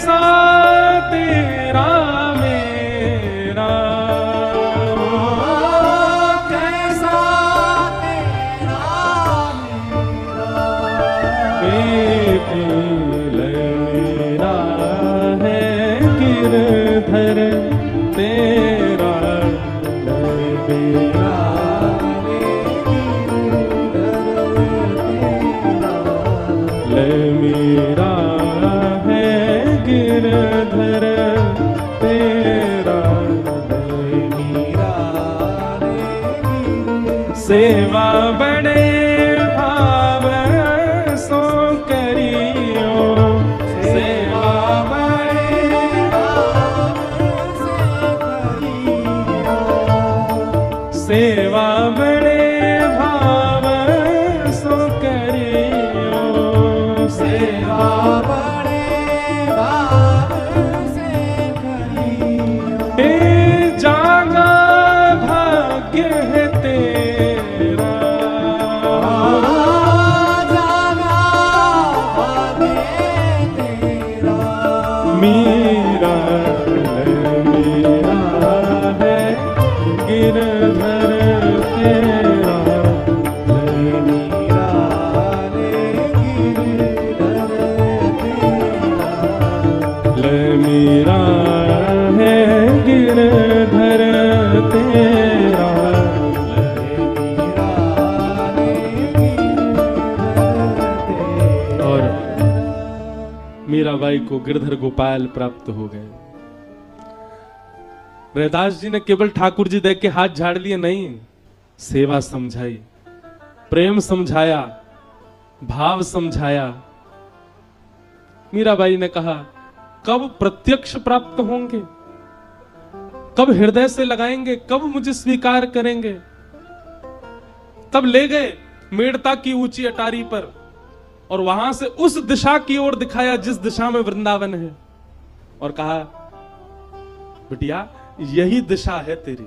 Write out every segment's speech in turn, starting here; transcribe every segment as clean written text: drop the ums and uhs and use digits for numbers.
कैसा तेरा मेरा, कैसा तेरा मेरा, एक मेरा है गिरधर तेरा मेरा, मेरा है गिरधर तेरा मेरा सेवा बड़े भाव सो करियो, सेवा बड़े भाव से करियो, सेवा बड़े भाव सो करियो, सेवा बड़े भाव से करियो, ए जागा भाग्य है तेरा, जागा भाग्य तेरा, मेरा मेरा है गिरधर तेरा, मेरा गिरधर तेरा, मेरा है गिरधर तेरा। और मीराबाई को गिरधर गोपाल प्राप्त हो गए। रैदास जी ने केवल ठाकुर जी देख के हाथ झाड़ लिए नहीं, सेवा समझाई, प्रेम समझाया, भाव समझाया। मीराबाई ने कहा कब प्रत्यक्ष प्राप्त होंगे, कब हृदय से लगाएंगे, कब मुझे स्वीकार करेंगे। तब ले गए मेड़ता की ऊंची अटारी पर और वहां से उस दिशा की ओर दिखाया जिस दिशा में वृंदावन है, और कहा बिटिया यही दिशा है तेरी,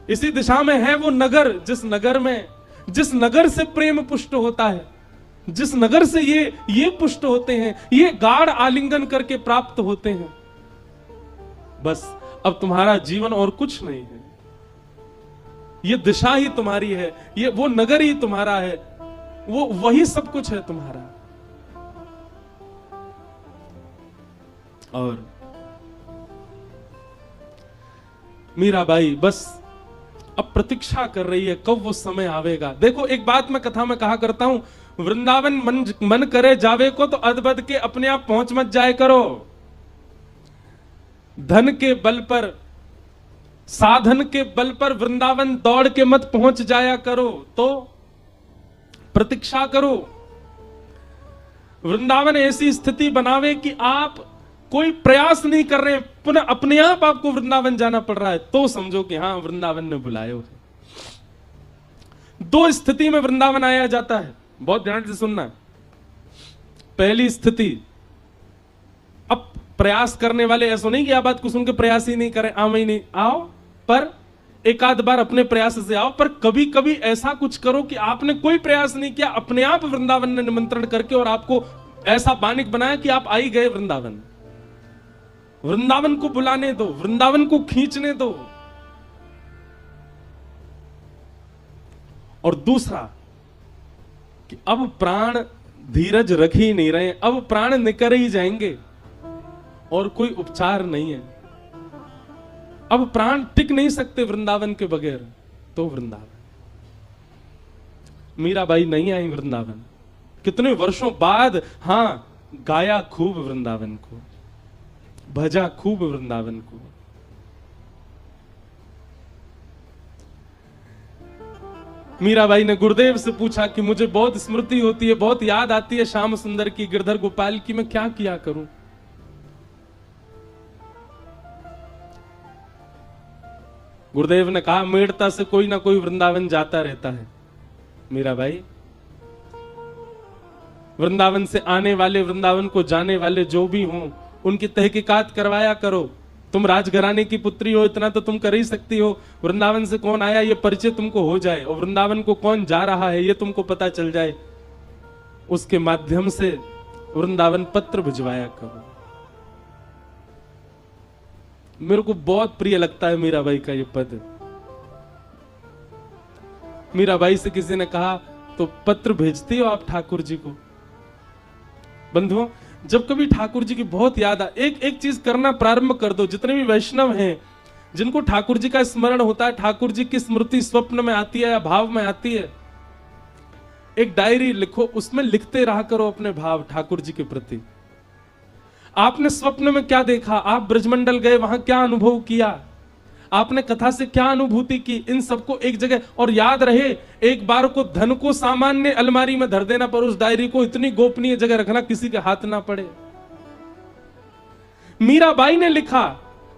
इसी दिशा में है वो नगर जिस नगर से प्रेम पुष्ट होता है, जिस नगर से ये पुष्ट होते हैं, ये गाढ़ आलिंगन करके प्राप्त होते हैं। बस अब तुम्हारा जीवन और कुछ नहीं है, ये दिशा ही तुम्हारी है, ये वो नगर ही तुम्हारा है, वो वही सब कुछ है तुम्हारा। और मीराबाई बस अब प्रतीक्षा कर रही है कब वो समय आवेगा। देखो एक बात मैं कथा में कहा करता हूं, वृंदावन मन करे जावे को तो अदबद के अपने आप पहुंच मत जाए करो। धन के बल पर, साधन के बल पर वृंदावन दौड़ के मत पहुंच जाया करो, तो प्रतीक्षा करो। वृंदावन ऐसी स्थिति बनावे कि आप कोई प्रयास नहीं कर रहे, पुनः अपने आप आपको वृंदावन जाना पड़ रहा है, तो समझो कि हाँ वृंदावन ने बुलाया है। दो स्थिति में वृंदावन आया जाता है, बहुत ध्यान से सुनना। पहली स्थिति, अब प्रयास करने वाले ऐसा नहीं कि आप बात को सुन के प्रयास ही नहीं करें, आओ ही नहीं, आओ पर एक आध बार अपने प्रयास से आओ, पर कभी कभी ऐसा कुछ करो कि आपने कोई प्रयास नहीं किया, अपने आप वृंदावन ने निमंत्रण करके और आपको ऐसा बानिक बनाया कि आप आई गए वृंदावन। वृंदावन को बुलाने दो, वृंदावन को खींचने दो। और दूसरा कि अब प्राण धीरज रख ही नहीं रहे, अब प्राण निकल ही जाएंगे और कोई उपचार नहीं है, अब प्राण टिक नहीं सकते वृंदावन के बगैर, तो वृंदावन। मीराबाई नहीं आई वृंदावन, कितने वर्षों बाद, हाँ गाया खूब वृंदावन को, भजा खूब वृंदावन को। मीराबाई ने गुरुदेव से पूछा कि मुझे बहुत स्मृति होती है, बहुत याद आती है श्याम सुंदर की, गिरधर गोपाल की, मैं क्या किया करूं। गुरुदेव ने कहा मेड़ता से कोई ना कोई वृंदावन जाता रहता है। मीराबाई, वृंदावन से आने वाले, वृंदावन को जाने वाले जो भी हों, उनकी तहकीकात करवाया करो। तुम राजघराने की पुत्री हो, इतना तो तुम कर ही सकती हो। वृंदावन से कौन आया ये परिचय तुमको हो जाए, और वृंदावन को कौन जा रहा है ये तुमको पता चल जाए, उसके माध्यम से वृंदावन पत्र भिजवाया करो। मेरे को बहुत प्रिय लगता है मीराबाई का ये पद। मीराबाई से किसी ने कहा, तो पत्र भेजते हो आप ठाकुर जी को? बंधुओं, जब कभी ठाकुर जी की बहुत याद आ, एक चीज करना प्रारंभ कर दो। जितने भी वैष्णव हैं जिनको ठाकुर जी का स्मरण होता है, ठाकुर जी की स्मृति स्वप्न में आती है या भाव में आती है, एक डायरी लिखो, उसमें लिखते रहा करो अपने भाव ठाकुर जी के प्रति। आपने स्वप्न में क्या देखा, आप ब्रजमंडल गए, वहां क्या अनुभव किया, आपने कथा से क्या अनुभूति की, इन सबको एक जगह। और याद रहे, एक बार को धन को सामान्य अलमारी में धर देना, पर उस डायरी को इतनी गोपनीय जगह रखना किसी के हाथ ना पड़े। मीराबाई ने लिखा,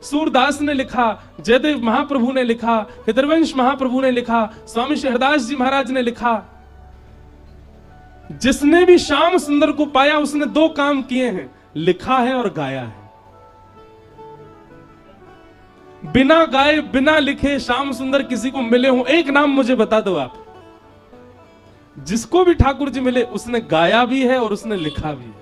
सूरदास ने लिखा, जयदेव महाप्रभु ने लिखा, हृदयवंश महाप्रभु ने लिखा, स्वामी शहरदास जी महाराज ने लिखा। जिसने भी श्याम सुंदर को पाया उसने दो काम किए हैं, लिखा है और गाया है। बिना गाए बिना लिखे श्याम सुंदर किसी को मिले हो, एक नाम मुझे बता दो आप। जिसको भी ठाकुर जी मिले उसने गाया भी है और उसने लिखा भी है।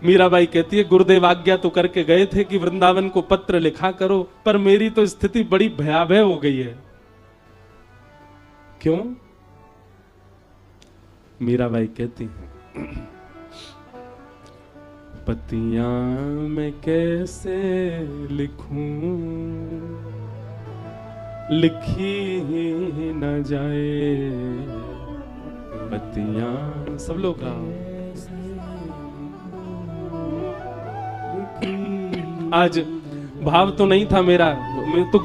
मीराबाई कहती है, गुरुदेव आज्ञा तो करके गए थे कि वृंदावन को पत्र लिखा करो, पर मेरी तो स्थिति बड़ी भयावह हो गई है। क्यों? मीराबाई कहती है, पतियां मैं कैसे लिखूं, लिखी ही न जाए पतियां। सब लोग गाओ। आज भाव तो नहीं था मेरा, मैं तो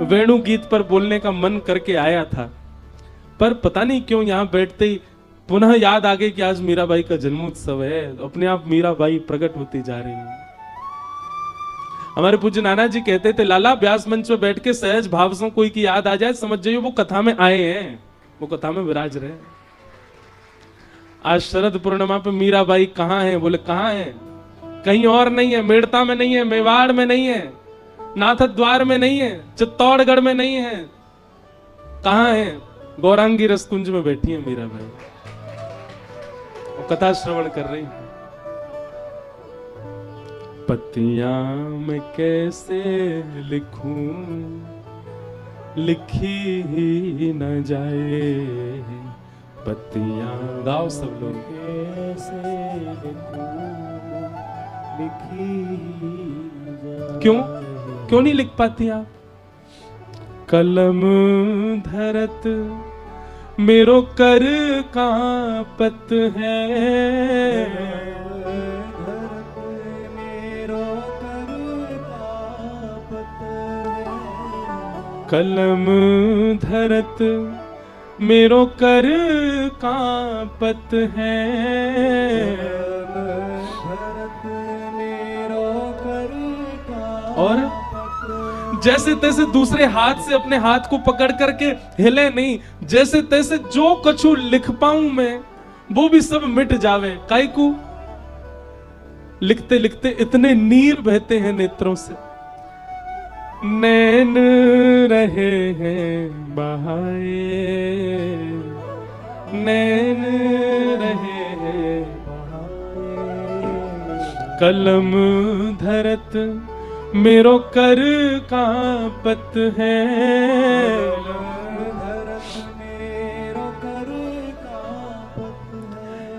वेणु गीत पर बोलने का मन करके आया था, पर पता नहीं क्यों यहां बैठते ही पुनः याद आ गई कि आज मीराबाई का जन्मोत्सव है। अपने आप मीराबाई प्रकट होती जा रही है। हमारे पूज्य नाना जी कहते थे, लाला व्यास मंच पे बैठ के सहज भाव से कोई की याद आ जाए, समझ जाइए वो कथा में आए हैं, वो कथा में विराज रहे। आज शरद पूर्णिमा पे मीराबाई कहाँ है? बोले कहाँ है? कहीं और नहीं है, मेड़ता में नहीं है, मेवाड़ में नहीं है, नाथद्वार में नहीं है, चित्तौड़गढ़ में नहीं है। कहाँ है? गौरांगी रसकुंज में बैठी है मीराबाई, वो कथा श्रवण कर रही है। पतियां मैं कैसे लिखूं, लिखी ही न जाए पतियां। गाओ सब लोग। कैसे लिखूं, लिखी न जाए। क्यों नहीं लिख पाती आप? कलम धरत मेरो कर कांपत है, कलम धरत मेरो कर कांपत है, और जैसे तैसे दूसरे हाथ से अपने हाथ को पकड़ करके हिले नहीं, जैसे तैसे जो कछु लिख पाऊं मैं वो भी सब मिट जावे। काई को लिखते लिखते इतने नीर बहते हैं नेत्रों से, नैन रहे हैं बहाए, नैन रहे हैं बहाए, कलम धरत मेरो कर कांपत है,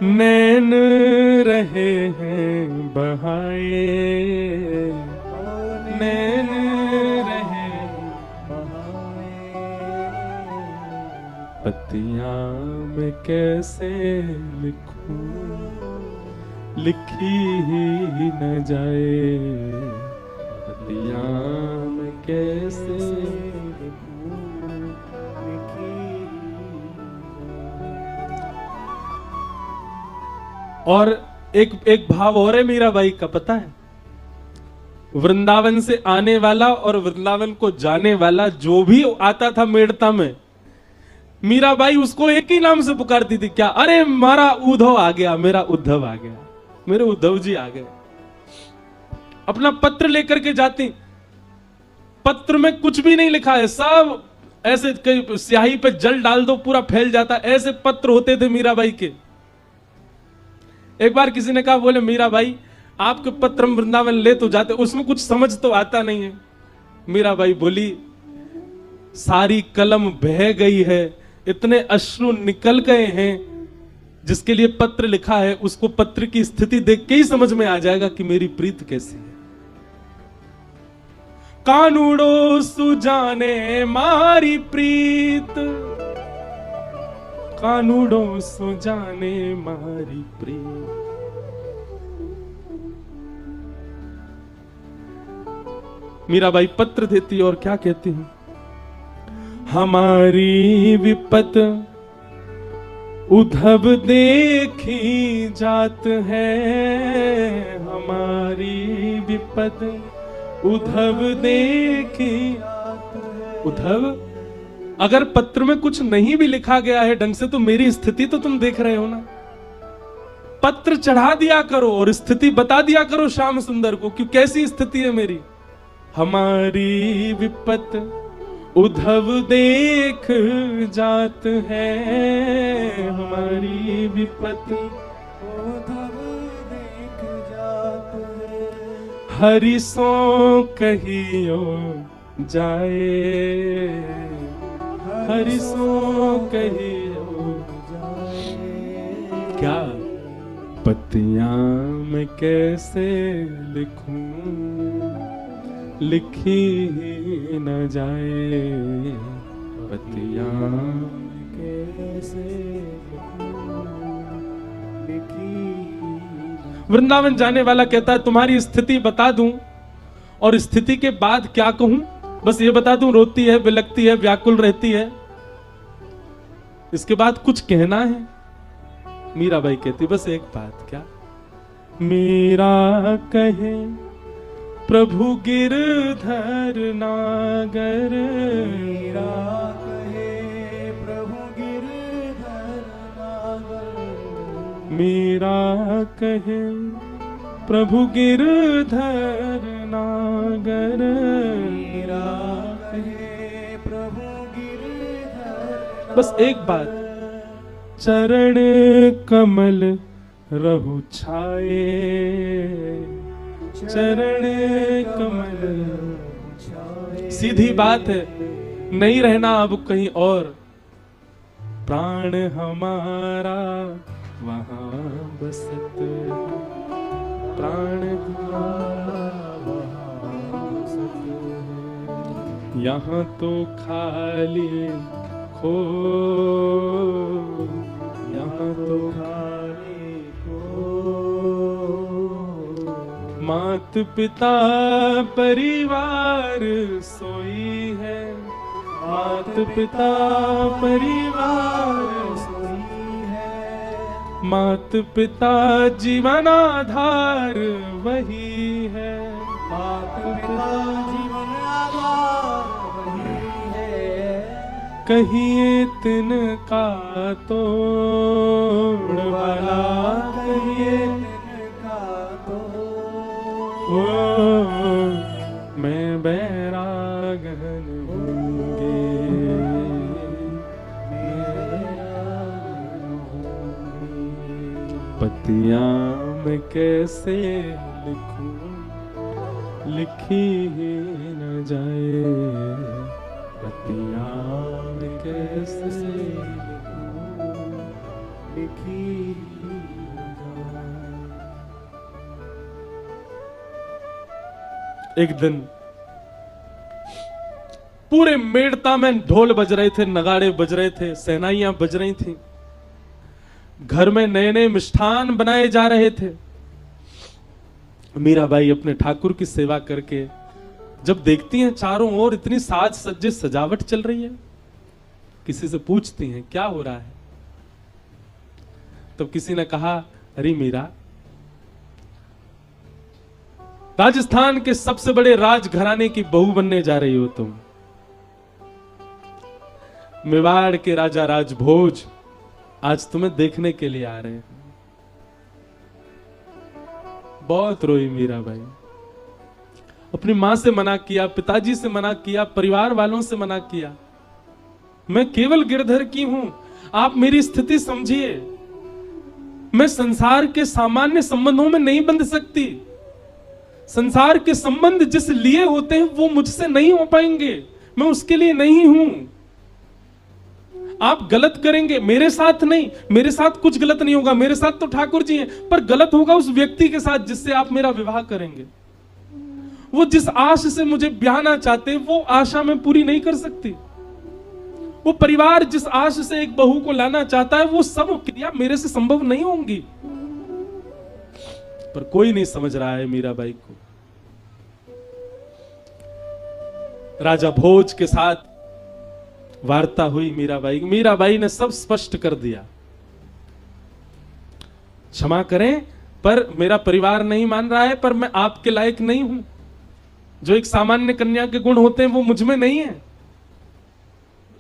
नैन रहे हैं बहाए, नैन रहे बहाए, पतियां मैं कैसे लिखूं, लिखी ही न जाए पतियां मैं कैसे लिखूं, लिखी। और एक भाव और है मीराबाई का, पता है? वृंदावन से आने वाला और वृंदावन को जाने वाला जो भी आता था मेड़ता में, मीराबाई उसको एक ही नाम से पुकारती थी। क्या? अरे मारा उद्धव आ गया, मेरा उद्धव आ गया, मेरे उद्धव जी आ गए। अपना पत्र लेकर के जाती, पत्र में कुछ भी नहीं लिखा है, सब ऐसे कई स्याही पे जल डाल दो पूरा फैल जाता, ऐसे पत्र होते थे मीराबाई के। एक बार किसी ने कहा, बोले मीरा भाई आपके पत्र हम वृंदावन ले तो जाते, उसमें कुछ समझ तो आता नहीं है। मीरा भाई बोली, सारी कलम बह गई है, इतने अश्रु निकल गए हैं, जिसके लिए पत्र लिखा है उसको पत्र की स्थिति देख के ही समझ में आ जाएगा कि मेरी प्रीत कैसी है। कानूड़ो सुजाने मारी प्रीत, कानूड़ो सुजाने मारी प्रीत। मीराबाई पत्र देती और क्या कहती है, हमारी विपत उद्धव देखी जात है, हमारी विपत उद्धव देखी जात है। उद्धव, अगर पत्र में कुछ नहीं भी लिखा गया है ढंग से तो मेरी स्थिति तो तुम देख रहे हो ना। पत्र चढ़ा दिया करो और स्थिति बता दिया करो श्याम सुंदर को कि कैसी स्थिति है मेरी। हमारी विपत उद्धव देख जात है, हमारी विपत उद्धव देख जात है। हरि सो कहियो जाए, हरि सो कहियो जाए। क्या पतियां मैं कैसे लिखूं, लिखी न जाए, पतियां कैसे लिखी। वृंदावन जाने वाला कहता है तुम्हारी स्थिति बता दूं और स्थिति के बाद क्या कहूं, बस ये बता दूं रोती है, बिलखती है, व्याकुल रहती है, इसके बाद कुछ कहना है। मीराबाई कहती बस एक बात, क्या? मीरा कहे प्रभु गिरधर नागर, मीरा कहे प्रभु गिरधर नागर। मीरा कहे प्रभु गिरधर नागर, मीरा कहे प्रभु गिरधर। बस एक बात, चरण कमल रहु छाए, चरण कमल छाए। सीधी बात है, नहीं रहना अब कहीं और, प्राण हमारा वहां बसत, प्राण हमारा वहां बसत, यहाँ तो खाली खो, यहाँ तो खाली खो। मात पिता परिवार सोई है, मात पिता परिवार सोई है। मात पिता जीवन आधार वही है, मात पिता जीवन आधार वही है। कहिए तिनका तोड़ वाला, कहिए तिनका तोड़। मैं बैरागन होंगे, पतियां मैं कैसे लिखूं, लिखी ही न जाए, पतियां मैं कैसे लिखूं, लिखी ही न जाए। एक दिन पूरे मेड़ता में ढोल बज रहे थे, नगाड़े बज रहे थे, सहनाइयां बज रही थी, घर में नए नए मिष्ठान बनाए जा रहे थे। मीराबाई अपने ठाकुर की सेवा करके जब देखती हैं चारों ओर इतनी साज सज्जे सजावट चल रही है, किसी से पूछती हैं क्या हो रहा है। तब किसी ने कहा, अरे मीरा, राजस्थान के सबसे बड़े राजघराने की बहू बनने जा रही हो तुम। मेवाड़ के राजा राजभोज आज तुम्हें देखने के लिए आ रहे हैं। बहुत रोई मीराबाई, अपनी मां से मना किया, पिताजी से मना किया, परिवार वालों से मना किया, मैं केवल गिरधर की हूं, आप मेरी स्थिति समझिए, मैं संसार के सामान्य संबंधों में नहीं बंध सकती। संसार के संबंध जिस लिए होते हैं वो मुझसे नहीं हो पाएंगे, मैं उसके लिए नहीं हूं। आप गलत करेंगे, मेरे साथ नहीं, मेरे साथ कुछ गलत नहीं होगा, मेरे साथ तो ठाकुर जी हैं, पर गलत होगा उस व्यक्ति के साथ जिससे आप मेरा विवाह करेंगे। वो जिस आश से मुझे ब्याहना चाहते हैं वो आशा मैं पूरी नहीं कर सकती। वो परिवार जिस आश से एक बहू को लाना चाहता है वो सब क्रिया मेरे से संभव नहीं होंगी। पर कोई नहीं समझ रहा है मीराबाई को। राजा भोज के साथ वार्ता हुई मीराबाई ने सब स्पष्ट कर दिया। क्षमा करें पर मेरा परिवार नहीं मान रहा है, पर मैं आपके लायक नहीं हूं। जो एक सामान्य कन्या के गुण होते हैं वो मुझ में नहीं है।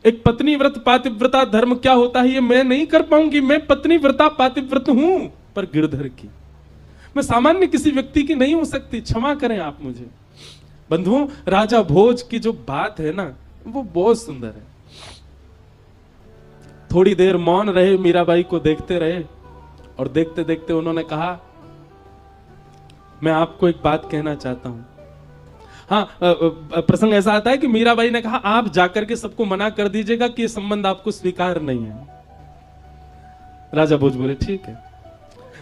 एक पत्नी व्रत पातिव्रता धर्म क्या होता है ये मैं नहीं कर पाऊंगी। मैं पत्नी व्रता पातिव्रत हूं पर गिरधर की, मैं सामान्य किसी व्यक्ति की नहीं हो सकती। क्षमा करें आप मुझे। बंधुओं, राजा भोज की जो बात है ना वो बहुत सुंदर है। थोड़ी देर मौन रहे, मीराबाई को देखते रहे और देखते देखते उन्होंने कहा, मैं आपको एक बात कहना चाहता हूं। हाँ, प्रसंग ऐसा आता है कि मीराबाई ने कहा आप जाकर के सबको मना कर दीजिएगा कि ये संबंध आपको स्वीकार नहीं है। राजा भोज बोले ठीक है।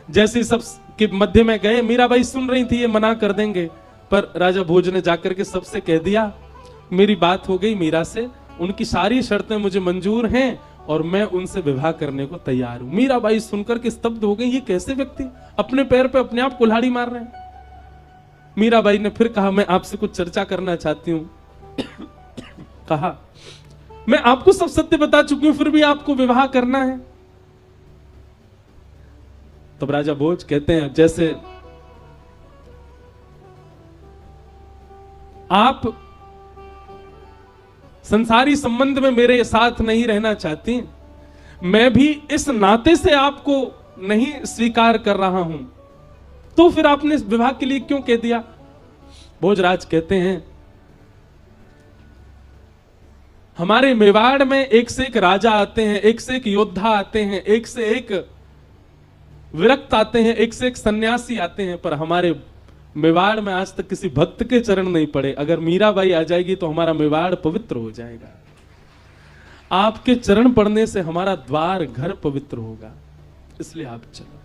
जैसे सब के मध्य में गए, मीराबाई सुन रही थी ये मना कर देंगे, पर राजा भोज ने जाकर के सबसे कह दिया मेरी बात हो गई मीरा से, उनकी सारी शर्तें मुझे मंजूर हैं और मैं उनसे विवाह करने को तैयार हूं। मीराबाई सुनकर के स्तब्ध हो गई, ये कैसे व्यक्ति अपने पैर पे अपने आप कुल्हाड़ी मार रहे हैं। मीराबाई ने फिर कहा मैं आपसे कुछ चर्चा करना चाहती हूं। कहा मैं आपको सब सत्य बता चुकी हूं फिर भी आपको विवाह करना है। तब राजा भोज कहते हैं जैसे आप संसारी संबंध में मेरे साथ नहीं रहना चाहती, मैं भी इस नाते से आपको नहीं स्वीकार कर रहा हूं, तो फिर आपने इस विवाह के लिए क्यों कह दिया। भोजराज कहते हैं हमारे मेवाड़ में एक से एक राजा आते हैं, एक से एक योद्धा आते हैं, एक से एक विरक्त आते हैं, एक से एक सन्यासी आते हैं, पर हमारे मेवाड़ में आज तक किसी भक्त के चरण नहीं पड़े। अगर मीराबाई आ जाएगी तो हमारा मेवाड़ पवित्र हो जाएगा। आपके चरण पड़ने से हमारा द्वार घर पवित्र होगा, इसलिए आप चलो।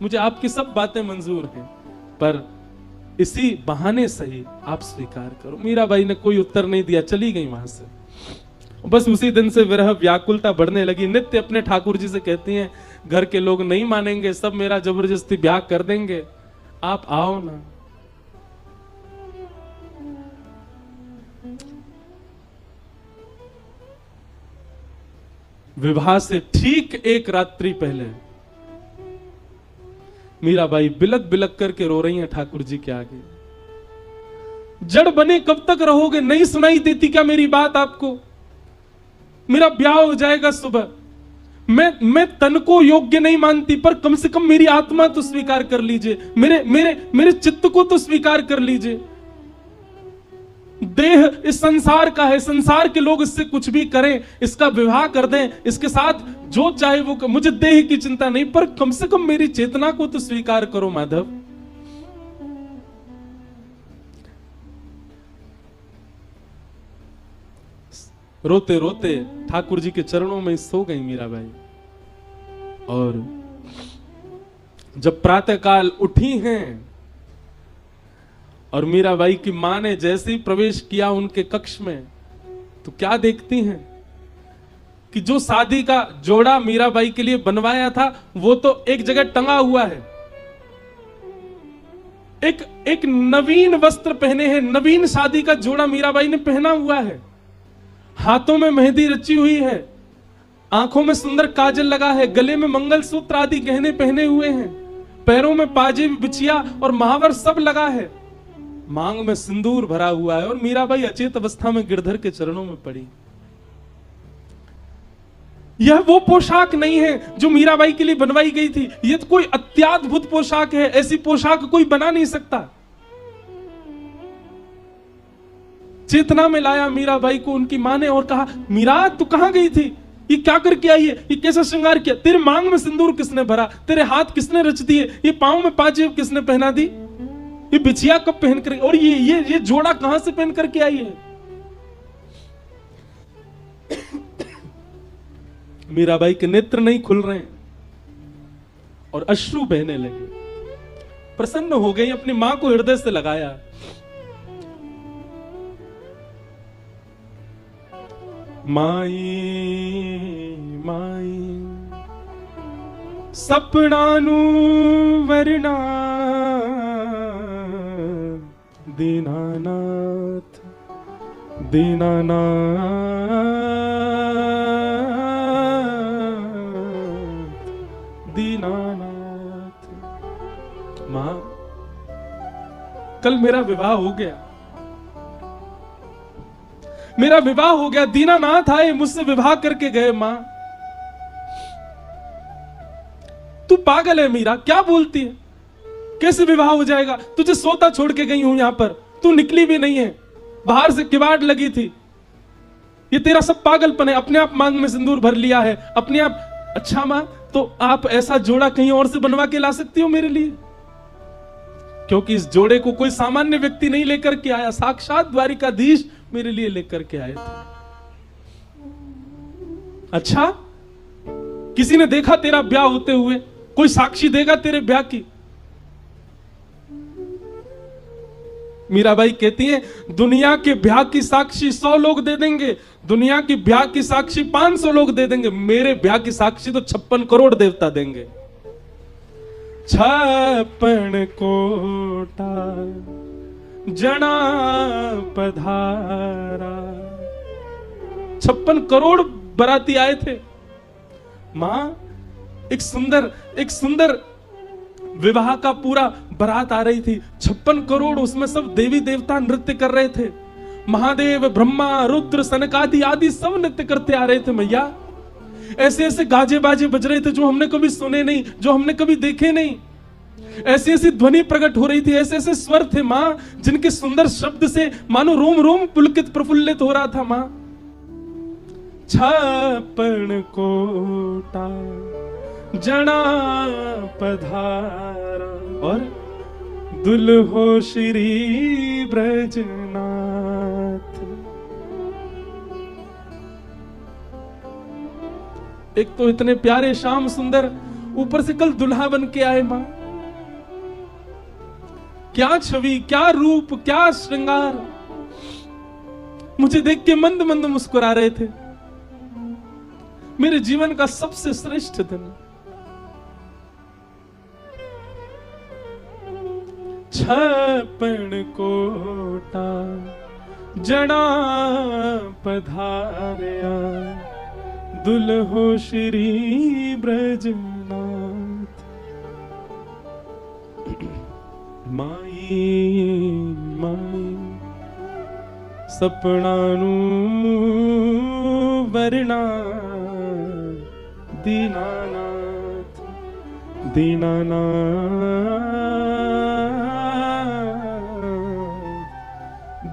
मुझे आपकी सब बातें मंजूर हैं, पर इसी बहाने सही आप स्वीकार करो। मीराबाई ने कोई उत्तर नहीं दिया, चली गई वहां से। बस उसी दिन से विरह व्याकुलता बढ़ने लगी। नित्य अपने ठाकुर जी से कहती हैं घर के लोग नहीं मानेंगे, सब मेरा जबरदस्ती ब्याह कर देंगे, आप आओ ना। विवाह से ठीक एक रात्रि पहले मीराबाई बिलक बिलक करके रो रही हैं ठाकुर जी के आगे। जड़ बने कब तक रहोगे, नहीं सुनाई देती क्या मेरी बात आपको। मेरा ब्याह हो जाएगा सुबह, मैं तन को योग्य नहीं मानती, पर कम से कम मेरी आत्मा तो स्वीकार कर लीजिए, मेरे मेरे मेरे चित्त को तो स्वीकार कर लीजिए। देह इस संसार का है, संसार के लोग इससे कुछ भी करें, इसका विवाह कर दें, इसके साथ जो चाहे वो मुझे देह की चिंता नहीं, पर कम से कम मेरी चेतना को तो स्वीकार करो माधव। रोते रोते ठाकुर जी के चरणों में सो गई मीराबाई। और जब प्रातःकाल उठी हैं और मीराबाई की मां ने जैसे ही प्रवेश किया उनके कक्ष में, तो क्या देखती हैं कि जो शादी का जोड़ा मीराबाई के लिए बनवाया था वो तो एक जगह टंगा हुआ है। एक नवीन वस्त्र पहने हैं, नवीन शादी का जोड़ा मीराबाई ने पहना हुआ है, हाथों में मेहंदी रची हुई है, आंखों में सुंदर काजल लगा है, गले में मंगलसूत्र आदि गहने पहने हुए हैं, पैरों में पाजेब बिछिया और महावर सब लगा है, मांग में सिंदूर भरा हुआ है, और मीराबाई अचेत अवस्था में गिरधर के चरणों में पड़ी। यह वो पोशाक नहीं है जो मीराबाई के लिए बनवाई गई थी, यह तो कोई अत्याद्भुत पोशाक है, ऐसी पोशाक कोई बना नहीं सकता। चेतना में लाया मीराबाई को उनकी मां ने और कहा मीरा तू कहां गई थी, ये क्या करके आई है, ये कैसा श्रृंगार किया, तेरे मांग में सिंदूर किसने भरा, तेरे हाथ किसने रच दिए, ये पांव में पाजेब किसने पहना दी, ये बिछिया कब पहन कर, और ये जोड़ा कहां से पहन करके आई है। मीराबाई के नेत्र नहीं खुल रहे हैं और अश्रु बहने लगे। प्रसन्न हो गई, अपनी मां को हृदय से लगाया। माई माई सपनानु वरना दीनानाथ दीनानाथ दीनानाथ। मां, कल मेरा विवाह हो गया, मेरा विवाह हो गया, दीनानाथ आए मुझसे विवाह करके गए। मां, तू पागल है मीरा, क्या बोलती है, कैसे विवाह हो जाएगा, तुझे सोता छोड़ के गई हूं यहां पर, तू निकली भी नहीं है, बाहर से किवाड़ लगी थी, ये तेरा सब पागलपन है, अपने आप मांग में सिंदूर भर लिया है, अपने आप। अच्छा मां, तो आप ऐसा जोड़ा कहीं और से बनवा के ला सकती हो मेरे लिए, क्योंकि इस जोड़े को कोई सामान्य व्यक्ति नहीं लेकर के आया, साक्षात द्वारिकाधीश मेरे लिए लेकर के आए थे। अच्छा, किसी ने देखा तेरा ब्याह होते हुए, कोई साक्षी देगा तेरे ब्याह की। मीराबाई कहती है, दुनिया के ब्याह की साक्षी 100 लोग दे देंगे, दुनिया की ब्याह की साक्षी 500 लोग दे देंगे, मेरे ब्याह की साक्षी तो 56 करोड़ देवता देंगे। 56 कोटा जना पधारा, 56 करोड़ बराती आए थे। मां, एक सुंदर विवाह का पूरा बारात आ रही थी, 56 करोड़, उसमें सब देवी देवता नृत्य कर रहे थे, महादेव, ब्रह्मा, रुद्र, सनकादि आदि सब नृत्य करते आ रहे थे। मैया, ऐसे ऐसे गाजे बाजे बज रहे थे जो हमने कभी सुने नहीं, जो हमने कभी देखे नहीं, ऐसी ऐसी ध्वनि प्रकट हो रही थी, ऐसे ऐसे स्वर थे मां, जिनके सुंदर शब्द से मानो रोम रोम पुलकित प्रफुल्लित हो रहा था। मां, 56 कोटा जना पधारा और दुल्हो श्री ब्रजनाथ। एक तो इतने प्यारे श्याम सुंदर, ऊपर से कल दुल्हा बन के आए। मां, क्या छवि, क्या रूप, क्या श्रृंगार, मुझे देख के मंद मंद मुस्कुरा रहे थे। मेरे जीवन का सबसे श्रेष्ठ दिन। 56 कोटा जना पधारया, दुल्हो श्री ब्रजनाथ। माई माई सपनानु वरना दीनानाथ दीनानाथ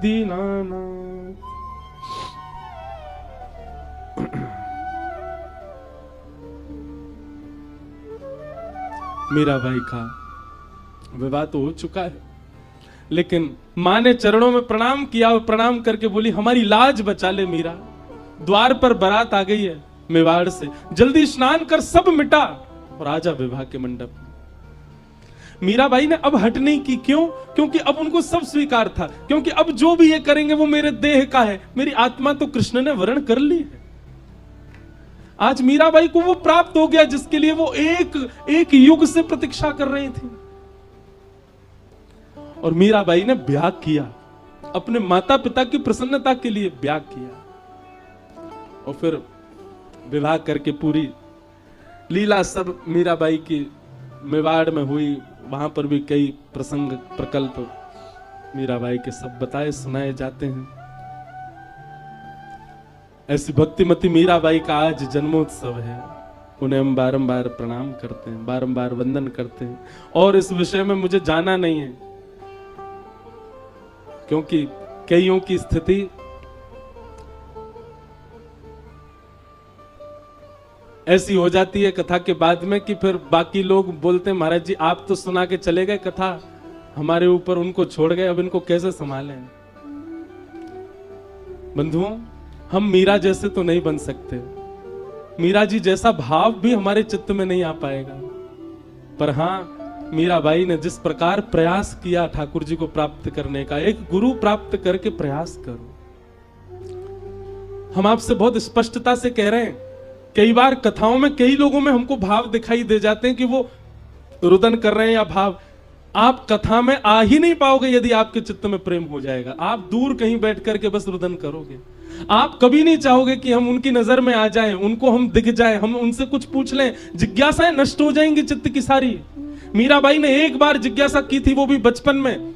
दीनानाथ। मीराबाई का विवाह तो हो चुका है, लेकिन मां ने चरणों में प्रणाम किया और प्रणाम करके बोली, हमारी लाज बचा ले मीरा, द्वार पर बारात आ गई है मेवाड़ से, जल्दी स्नान कर, सब मिटा और आजा विवाह के मंडप। मीराबाई ने अब हट नहीं की, क्यों? क्योंकि अब उनको सब स्वीकार था, क्योंकि अब जो भी ये करेंगे वो मेरे देह का है, मेरी आत्मा तो कृष्ण ने वर्ण कर ली है। आज मीराबाई को वो प्राप्त हो गया जिसके लिए वो एक युग से प्रतीक्षा कर रही थी। और मीराबाई ने ब्याह किया, अपने माता पिता की प्रसन्नता के लिए ब्याह किया, और फिर विवाह करके पूरी लीला सब मीराबाई की मेवाड़ में हुई। वहां पर भी कई प्रसंग प्रकल्प मीराबाई के सब बताए सुनाए जाते हैं। ऐसी भक्तिमती मीराबाई का आज जन्मोत्सव है, उन्हें हम बारंबार प्रणाम करते हैं, बारंबार वंदन करते हैं। और इस विषय में मुझे जाना नहीं है, क्योंकि कईयों की स्थिति ऐसी हो जाती है कथा के बाद में कि फिर बाकी लोग बोलते हैं महाराज जी आप तो सुना के चले गए कथा हमारे ऊपर, उनको छोड़ गए, अब इनको कैसे संभालें। बंधुओं, हम मीरा जैसे तो नहीं बन सकते, मीरा जी जैसा भाव भी हमारे चित्त में नहीं आ पाएगा, पर हाँ मीराबाई ने जिस प्रकार प्रयास किया ठाकुर जी को प्राप्त करने का, एक गुरु प्राप्त करके प्रयास करो। हम आपसे बहुत स्पष्टता से कह रहे हैं, कई बार कथाओं में कई लोगों में हमको भाव दिखाई दे जाते हैं कि वो रुदन कर रहे हैं या भाव, आप कथा में आ ही नहीं पाओगे यदि आपके चित्त में प्रेम हो जाएगा। आप दूर कहीं बैठ करके बस रुदन करोगे, आप कभी नहीं चाहोगे कि हम उनकी नजर में आ जाएं, उनको हम दिख जाएं, हम उनसे कुछ पूछ लें, जिज्ञासाएं नष्ट हो जाएंगी चित्त की सारी। मीराबाई ने एक बार जिज्ञासा की थी, वो भी बचपन में,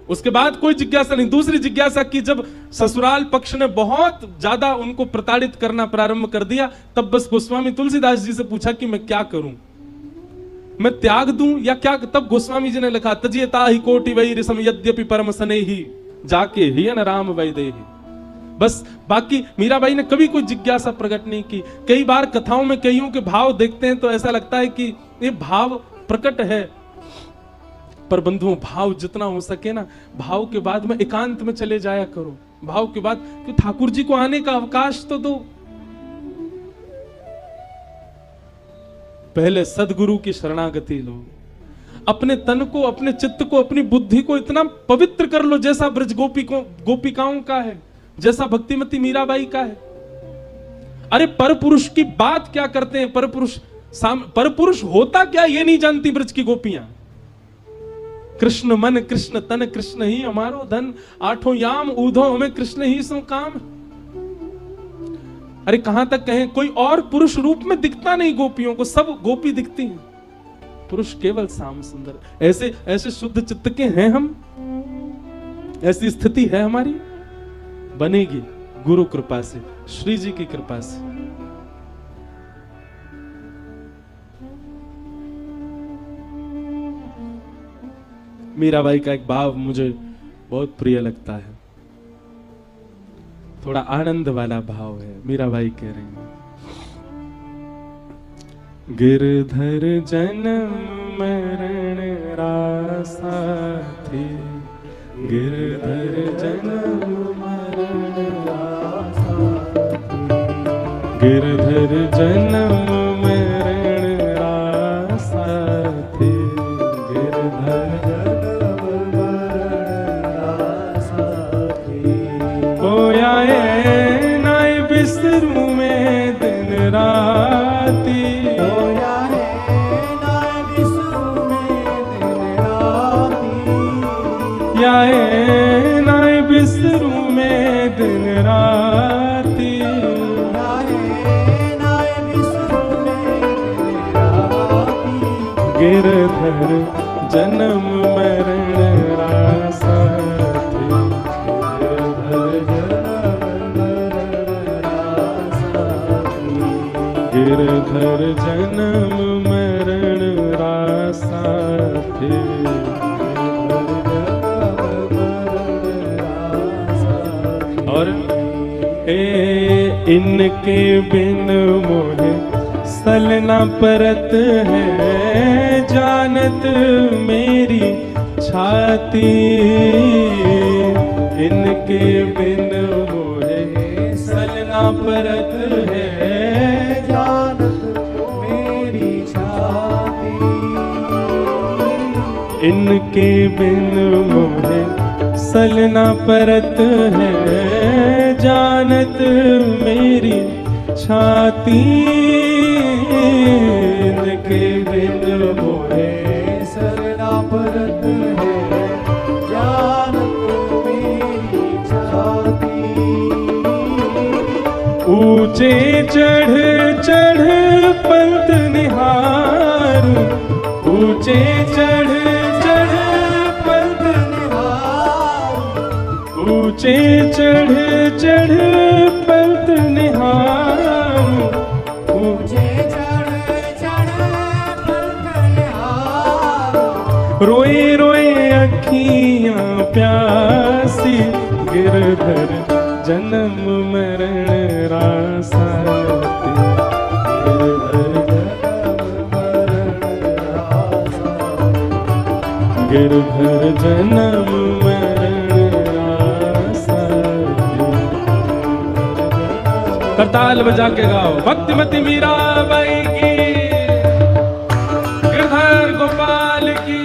उसके बाद कोई जिज्ञासा नहीं। दूसरी जिज्ञासा की जब ससुराल पक्ष ने बहुत ज्यादा उनको प्रताड़ित करना प्रारंभ कर दिया, तब बस गोस्वामी तुलसीदास जी से पूछा कि मैं क्या करूं, मैं त्याग दूं या क्या। तब गोस्वामी जी ने लिखा, तजियता ही कोटि वही रिसम यद्यपि परम स्नेही जाके ही न राम वैदेही। बस बाकी मीराबाई ने कभी कोई जिज्ञासा प्रकट नहीं की। कई बार कथाओं में कईयों के भाव देखते हैं तो ऐसा लगता है कि ये भाव प्रकट है, पर बंधुओं भाव जितना हो सके ना, भाव के बाद में एकांत में चले जाया करो। भाव के बाद कि ठाकुर जी को आने का अवकाश तो दो। पहले सदगुरु की शरणागति लो, अपने तन को, अपने चित्त को, अपनी बुद्धि को इतना पवित्र कर लो जैसा ब्रज गोपिकाओं का है, जैसा भक्तिमती मीराबाई का है। अरे परपुरुष की बात क्या करते हैं, परपुरुष होता क्या ये नहीं जानती ब्रज की गोपियां। कृष्ण मन कृष्ण तन कृष्ण ही हमारो धन, आठों याम ऊधो हमें कृष्ण ही सो काम। अरे कहां तक कहें, कोई और पुरुष रूप में दिखता नहीं गोपियों को, सब गोपी दिखती हैं, पुरुष केवल श्याम सुंदर। ऐसे ऐसे शुद्ध चित्त के हैं हम, ऐसी स्थिति है हमारी, बनेगी गुरु कृपा से, श्री जी की कृपा से। मीराबाई का एक भाव मुझे बहुत प्रिय लगता है, थोड़ा आनंद वाला भाव है। मीराबाई कह रही हैं, गिरधर जन्म मरण रासा थी, गिरधर जन्म मरण रासा थी, गिरधर जन्म मरण रासा थी, गिरधर नाय बिसरू में दिन राती, नाय बिसरू में दिन राती, नाय बिसरू में दिन राती, नाय बिसरू में दिन राती, गिरधर जन्म मरण रासा थी, गिरधर जन्म मरण रासा थे। और इनके बिन मोहे सलना परत है, जानत मेरी छाती, इनके बिन मोहे सलना परत है, जानत मेरी छाती, इनके बिन मोहे सलना परत है, जानत मेरी छाती, इनके बिन मोहे सलना परत है, जानत मेरी छाती। ऊंचे चढ़ चढ़ पंथ निहारूं, ऊंचे चढ़ चढ़ पंथ निहारूं, ऊंचे चढ़ चढ़ पंथ निहारूं, ऊंचे चढ़ चढ़ पंथ निहारूं, रोए रोए अखियां प्यासी, गिरधर जन्म मरण रासा थी, गिरधर गिरधर जन्म मरण आसा। करताल बजा के गाओ भक्तिमती मीराबाई की, गिरधर गोपाल की।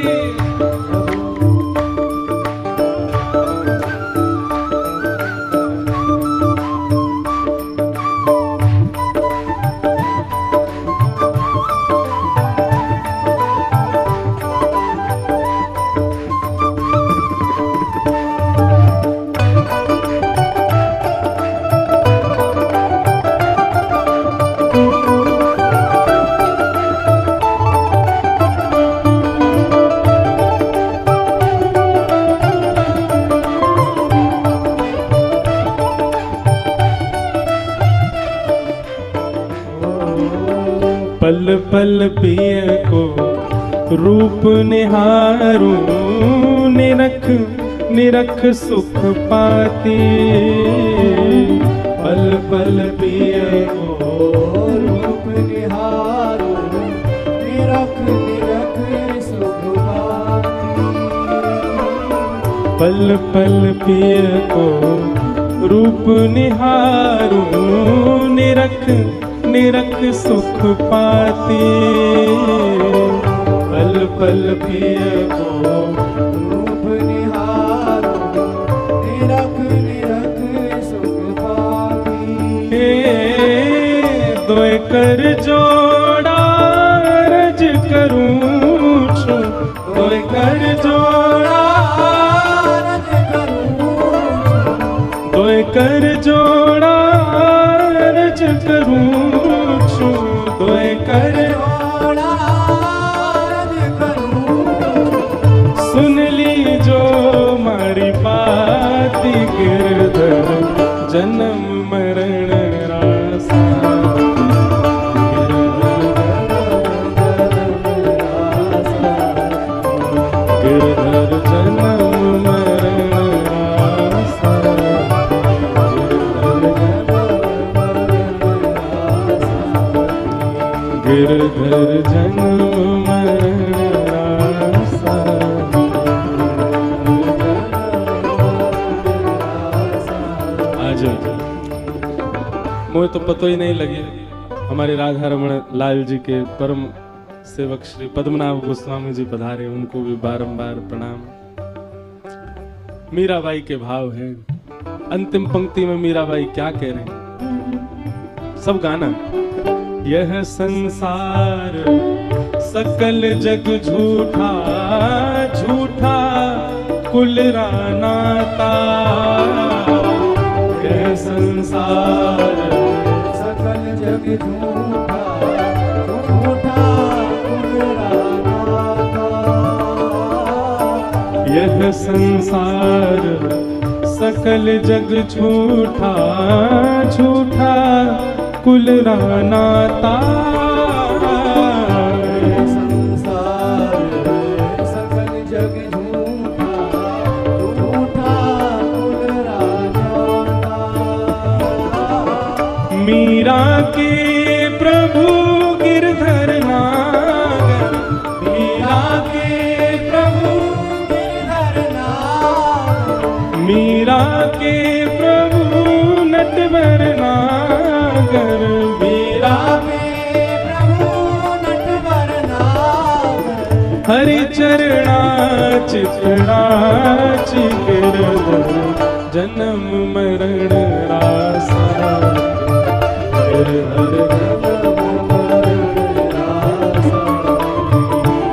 पल पल पिय को रूप निहारूं, निरख निरख सुख पाती। पल पल पिय को रूप निहारूं, निरख निरख सुख पाती। पल पल पिय को रूप निहारूं, निरख निरख सुख पाती। पल पल पिय को रूप निहारूं, निरख निरख सुख पाती। दोय कर जोड़ा रज करूं छू, दोय कर जोड़ा रज करूं, दोय कर जोड़ा रज करूं छू, दोय कर जोड़ा रज करूं। सुन ली जो मारी बाती। गिरधर जन्म मरण रासा। गिरधर जन्म मरण रासा। गिरधर जन्म मरण रासा। आज मुझे तो पता ही नहीं लगे हमारे राधा रमण लाल जी के परम सेवक श्री पद्मनाभ गोस्वामी जी पधारे, उनको भी बारंबार प्रणाम। मीराबाई के भाव हैं। अंतिम पंक्ति में मीराबाई क्या कह रहे हैं, सब गाना। यह संसार सकल जग झूठा, झूठा कुल रानाता। यह संसार सकल जग झूठा, झूठा कुल रानाता। यह संसार सकल जग झूठा, झूठा कुल रानाता। संसार सकल जग झूठा, झूठा कुल रानाता। मीरा के प्रभु गिरधर नागर, मीरा के प्रभु गिरधर नागर। मीरा के प्रभु नटवर नागर। मीरा के प्रभु नटवर नागर। हरि चरणा चितराच। गिरधर जन्म मरण रासा। गिरधर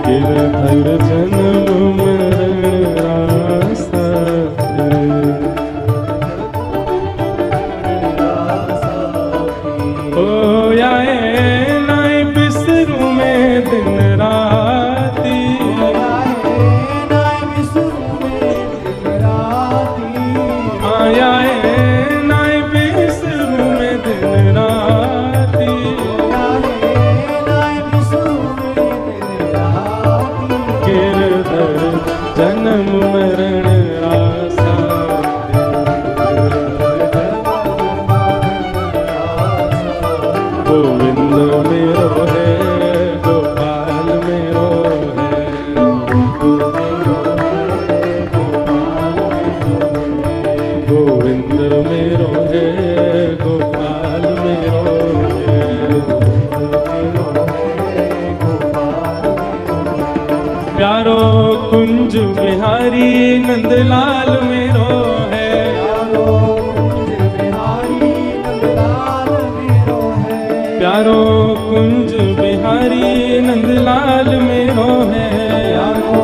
गिरधर जन्म मरण रासा। ओ आए नाई बिसरू में दिन राती। आया है नाई बिसरू में दिन राती। प्यारो कुंज बिहारी नंदलाल मेरो है, प्यारो कुंज बिहारी नंदलाल मेरो है, प्यारो कुंज बिहारी नंदलाल मेरो है, प्यारो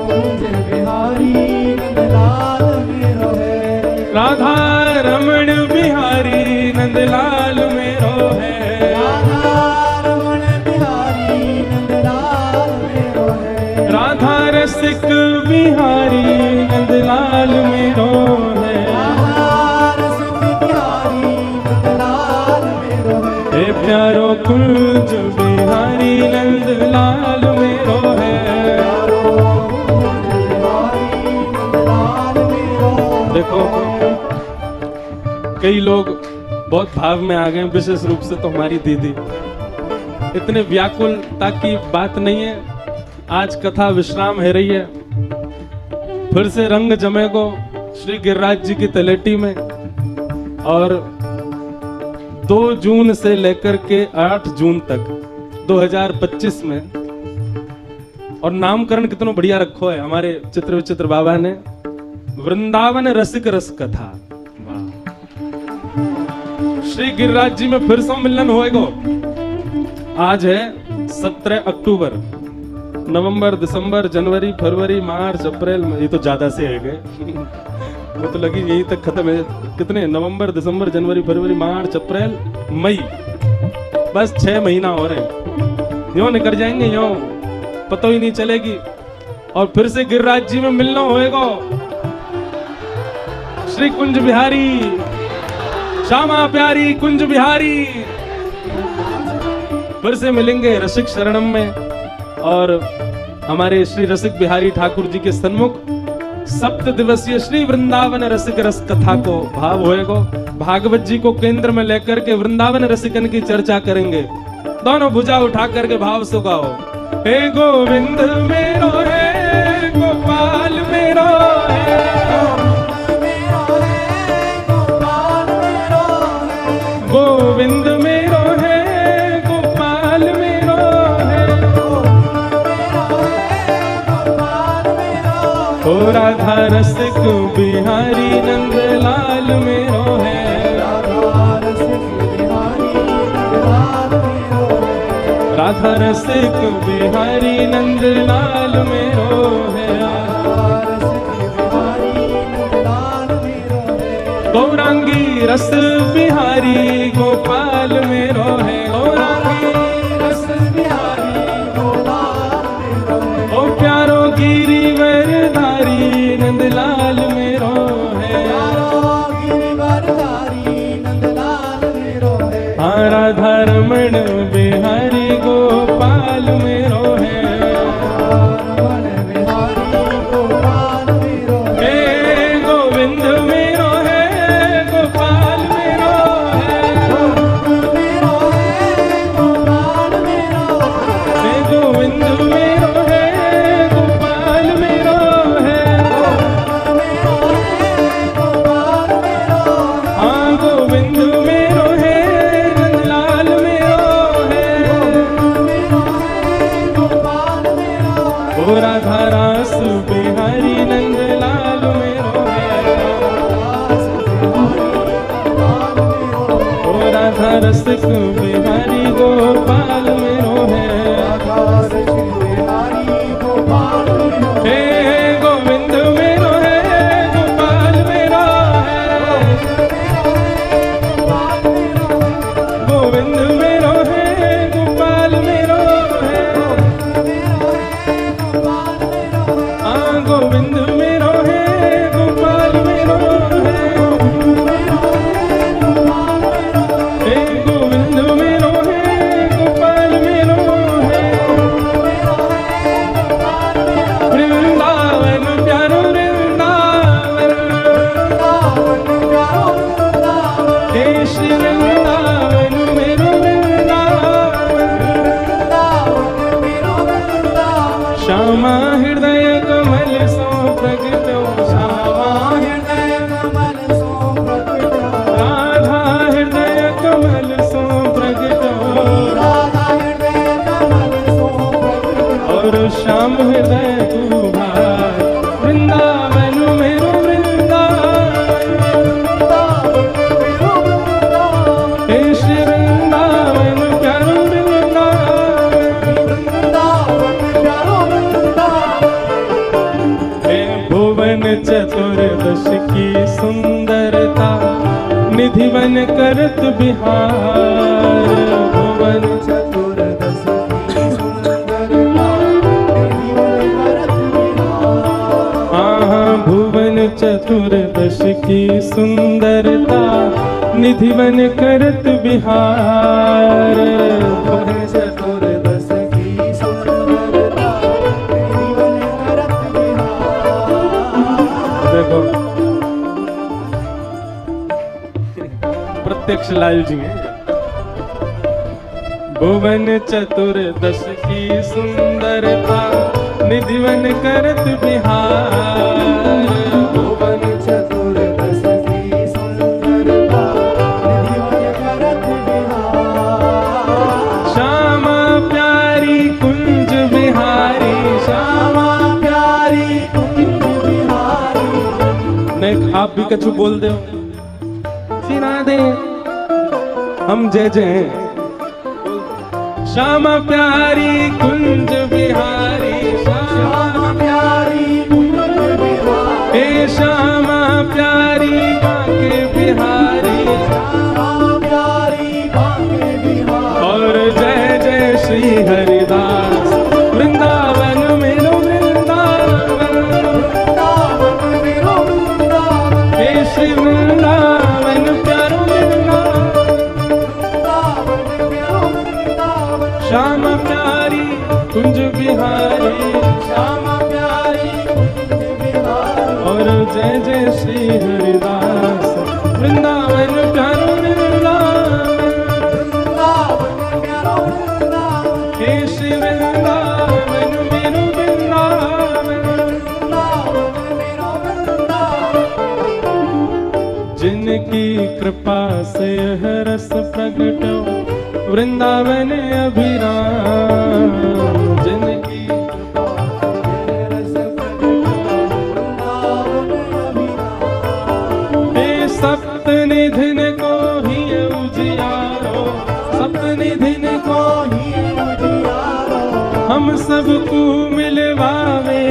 कुंज बिहारी नंदलाल मेरो है, राधा रमण बिहारी नंदलाल मेरो है, राधा रमण बिहारी नंदलाल मेरो है, राधा रसिक बिहारी नंदलाल मेरो है, राधा रसिक बिहारी नंदलाल मेरो है, हे प्यारो कुंज बिहारी नंदलाल मेरो है। प्यारो कुंज बिहारी नंदलाल मेरो है। देखो कई लोग बहुत भाव में आ गए, विशेष रूप से तो हमारी दीदी। इतने व्याकुलता की बात नहीं है, आज कथा विश्राम है रही है, फिर से रंग जमेगो श्री गिरिराज जी की तलेटी में। और 2 जून से लेकर के 8 जून तक 2025 में, और नामकरण कितना बढ़िया रखो है हमारे चित्र विचित्र बाबा ने, वृंदावन रसिक रस कथा। श्री गिरिराज जी में फिर से मिलन होएगो। आज है 17 अक्टूबर, नवंबर, दिसंबर, जनवरी, फरवरी, मार्च, अप्रैल, ये तो ज्यादा से है गए वो तो लगी यही तक खत्म है। कितने? नवंबर, दिसंबर, जनवरी, फरवरी, मार्च, अप्रैल, मई, बस 6 महीना हो रहे हैं। यूं निकल जाएंगे, यूं पता ही नहीं चलेगी। और फिर से गिरिराज जी में मिलना होएगा। श्री कुंज बिहारी, श्यामा प्यारी कुंज बिहारी, फिर से मिलेंगे रसिक शरणम में। और हमारे श्री रसिक बिहारी ठाकुर जी के सन्मुख 7 दिवसीय श्री वृंदावन रसिक रस कथा को भाव होएगो। भागवत जी को केंद्र में लेकर के वृंदावन रसिकन की चर्चा करेंगे। दोनों भुजा उठा करके भाव से गाओ, हे गोविंद मेरो है, गोपाल मेरो है, गोविंद मेरो है, गोपाल मेरो है, ओ राधा रसिक बिहारी नंदलाल मेरो है, राधा रसिक बिहारी नंदलाल मेरो है, गौरांगी रस बिहारी गोपाल मेरो है, गौरांगी रस बिहारी गोपाल मेरो है, ओ प्यारो गिरिवरधारी नंदलाल मेरो है, प्यारो गिरिवरधारी नंदलाल मेरो है, हाँ राधा रमण बिहारी गोपाल मेरो है, रमण बिहारी गोपाल मेरो है, गोविंद मेरो है, गोपाल मेरो है, गोविंद मेरो है, गोपाल मेरो है, हाँ गोविंद मेरो है, नंदलाल मेरो है, ओ राधा रास बिहारी नंदलाल मेरो है, ओ राधा रसिक बिहारी गोपाल मेरो है, हे गोविंद मेरो है, गोपाल मेरो है, गोविंद मेरो है, गोपाल मेरो है, हाँ गोविंद मेरो है, गोपाल मेरो है, हे गोविंद मेरो है, गोपाल मेरो है, वृंदावन प्यारो वृंदावन, हे श्री वृंदावन मेरो वृंदावन, श्यामा हृदय कमल सो प्रगट हो, श्यामा हृदय कमल सो प्रगट हो, राधा हृदय कमल सो प्रगट हो, राधा हृदय कमल सो प्रगट हो, और श्याम हृदय तू भाई, वृंदावन मेरो वृंदावन, हे श्री वृंदावन प्यारो वृंदावन, हे भुवन चतुर्दश की सुंदरता, निधि बन करत बिहार, भुवन चतुर्दश की सुंदरता, निधि बन करत बिहार। हाँ भुवन चतुर्दश की सुंदरता, निधि बन करत बिहार, भुवन चतुर्दश की सुंदरता, निधि बन करत बिहार। देखो प्रत्यक्ष लाल जी हैं। भुवन चतुर्दश की सुंदरता, निधि बन करत बिहार, भुवन चतुर्दश की सुंदरता, निधि बन करत बिहार। श्यामा प्यारी कुंज बिहारी, श्यामा प्यारी कुंज बिहारी। नहीं आप भी कछु बोल दो, सिरा दे हम जय जय हैं। श्यामा प्यारी कुंज बिहारी, श्यामा प्यारी कुंज बिहारी। हे श्यामा प्यारी बांके बिहारी, श्यामा प्यारी बांके बिहारी। और जय जय श्री हरिदास, वृंदावन मेरो वृंदावन, वृंदावन मेरो वृंदावन। हे श्री वृंदावन प्यारो वृंदावन, वृंदावन मेरो वृंदावन। श्यामा प्यारी कुंज बिहारी, श्यामा प्यारी कुंज बिहारी। और जय जय श्री हरिदास, वृंदावन प्यारो वृंदावन, वृंदावन मेरो वृंदावन। हे श्री वृंदावन मेरो वृंदावन, वृंदावन मेरो वृंदावन। जिनकी कृपा से यह रस प्रकट हो, वृंदावन अभिराम, जिनकी रस वृंदावन अभिराम। हे सप्त निधिन को ही उजियारो, सप्त निधिन को ही उजियारो। हम सबको मिलवावे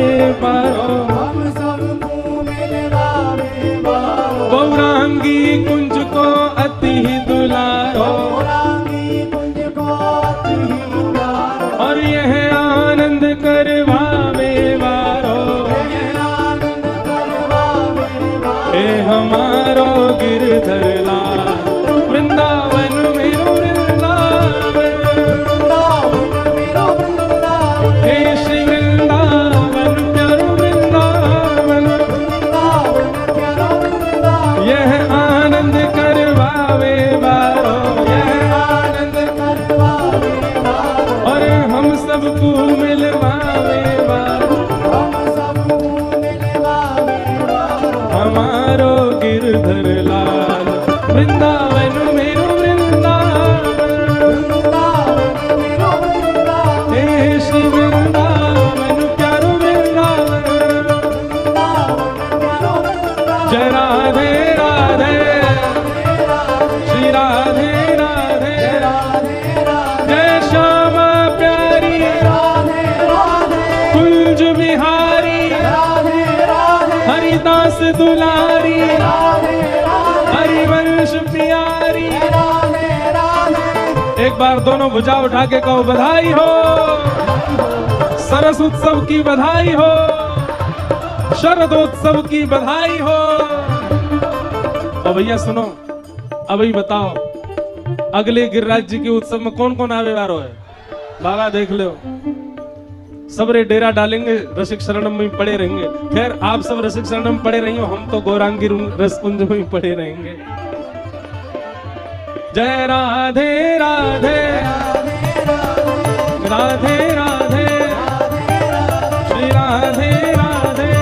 पारो, हम सबको मिलवावे पारो। गौरांगी कुंज को अति ही दुलारो, गौरांगी कुंज को अति ही प्यारो। और यह आनंद करवावे वारो, यह आनंद करवावे वारो। हे हमारो गिरधर लाल, वृंदावन मेरो वृंदावन, वृंदावन मेरो वृंदावन। हे श्री वृंदावन प्यारो वृंदावन, वृंदावन प्यारा वृंदावन। यह आनंद करवावे वारो, यह आनंद करवावे वारो। और हम सबको मिलवावे वारो, हम सबको मिलवावे वारो। हमारो गिरधर लाल, वृंदावन मेरो वृंदावन, वृंदावन मेरो वृंदावन। हे श्री वृंदावन प्यारो वृंदावन, वृंदावन प्यारा वृंदावन। जय राधे राधे, श्री राधे राधे, राधे राधे जय श्यामा प्यारी राधे राधे कुंज बिहारी, राधे राधे हरिदास दुलारी, राधे राधे हरिवंश प्यारी। राधे राधे। एक बार दोनों भुजा उठा के कहो बधाई हो, सरस उत्सव की बधाई हो, शरदोत्सव की बधाई हो। अब भैया सुनो, अभी बताओ अगले गिरिराज जी के उत्सव में कौन कौन आवे वारो है? बाबा देख लो, सबरे डेरा डालेंगे, रसिक शरणम में पड़े रहेंगे। खैर आप सब रसिक शरणम में पड़े रही हो, हम तो गौरांगी रसकुंज में ही पड़े रहेंगे। जय राधे राधे राधे राधे, श्री राधे राधे,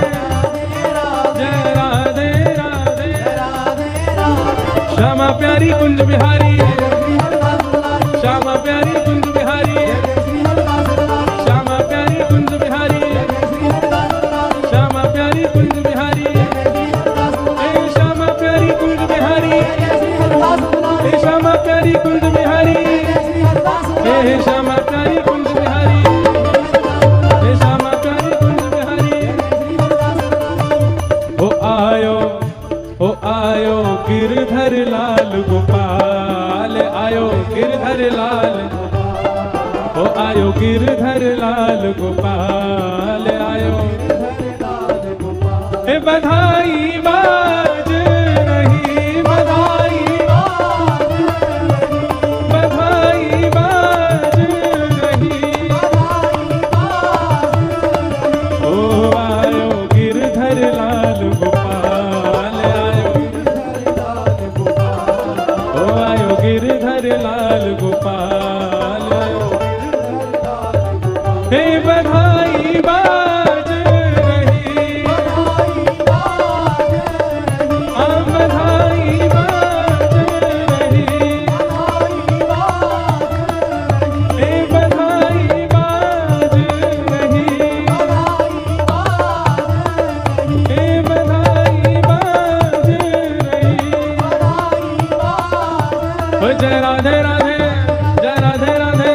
जय राधे राधे, श्यामा प्यारी कुंज बिहारी, श्यामा प्यारी कुंज बिहारी, श्यामा प्यारी कुंज बिहारी। गोपाल आयो, गिरधर लाल गोपाल। हे बधाई बाज रही, बधाई बधाई बाज रही, ओ आयो गिरधर लाल गोपाल आयो, ओ आयो गिरधर लाल गोपाल आयो, हे बधाई बाज रही, आ बधाई बाज रही, हे बधाई बाज रही, हे बधाई बाज रही। ओ जय राधे राधे, जय राधे राधे,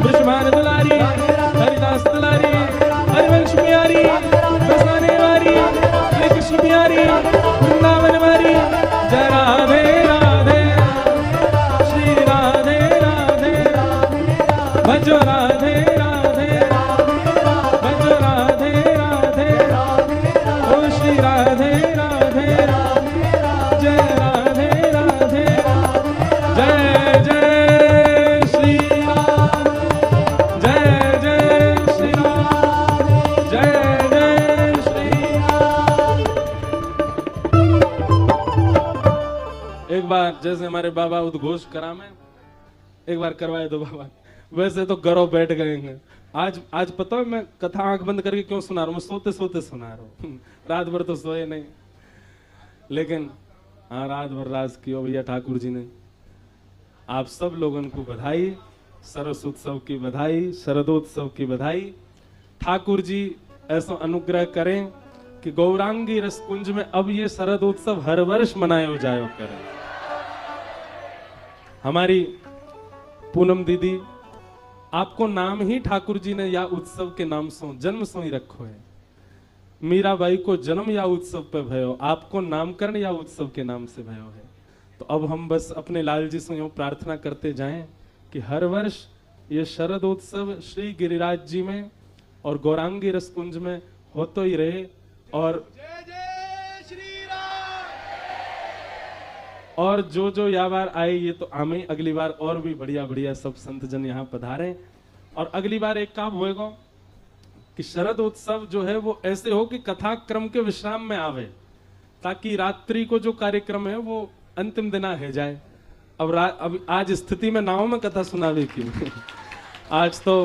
ब्रजमान दुलारी, हरिदास दुलारी, हरिवंश प्यारी, बसाने वाली, श्री कृष्ण प्यारी, वृंदावन वाली, जय राधे राधे, श्री राधे राधे, भजो राधे राधे, भजो राधे राधे, ओ श्री राधे राधे, जय राधे राधे, जय जय श्री राम, जय जय श्री राम, जय जय श्री राम। एक बार जैसे हमारे बाबा उद्घोष करा में, एक बार करवाए दो बाबा। वैसे तो घरों बैठ गए हैं। आज पता है मैं कथा आंख बंद करके क्यों सुना रहा हूँ? मैं सोते सोते सुना रहा हूँ। रात भर तो सोए नहीं, लेकिन हाँ रात भर राज किया भैया ठाकुर जी ने। आप सब लोगों को बधाई, सरस उत्सव की बधाई, शरदोत्सव की बधाई। ठाकुर जी ऐसा अनुग्रह करें कि गौरांगी रसकुंज में अब ये शरदोत्सव हर वर्ष मनाया जायो करें। हमारी पूनम दीदी, आपको नाम ही ठाकुर जी ने या उत्सव के नाम सो जन्म सो ही रखो है। मीराबाई को जन्म या उत्सव पे भयो, आपको नामकरण या उत्सव के नाम से भयो है। तो अब हम बस अपने लाल जी से यूं प्रार्थना करते जाएं कि हर वर्ष ये शरदोत्सव श्री गिरिराज जी में और गौरांगी रसकुंज में होते ही रहे। और और जो या बार आए ये तो आमे, अगली बार और भी बढ़िया बढ़िया सब संत जन यहाँ पधारे। और अगली बार एक काम होएगा कि शरदोत्सव जो है वो ऐसे हो कि कथा क्रम के विश्राम में आवे, ताकि रात्रि को जो कार्यक्रम है वो अंतिम दिना है जाए। अब आज स्थिति में नाव में कथा सुनावे क्यों? आज तो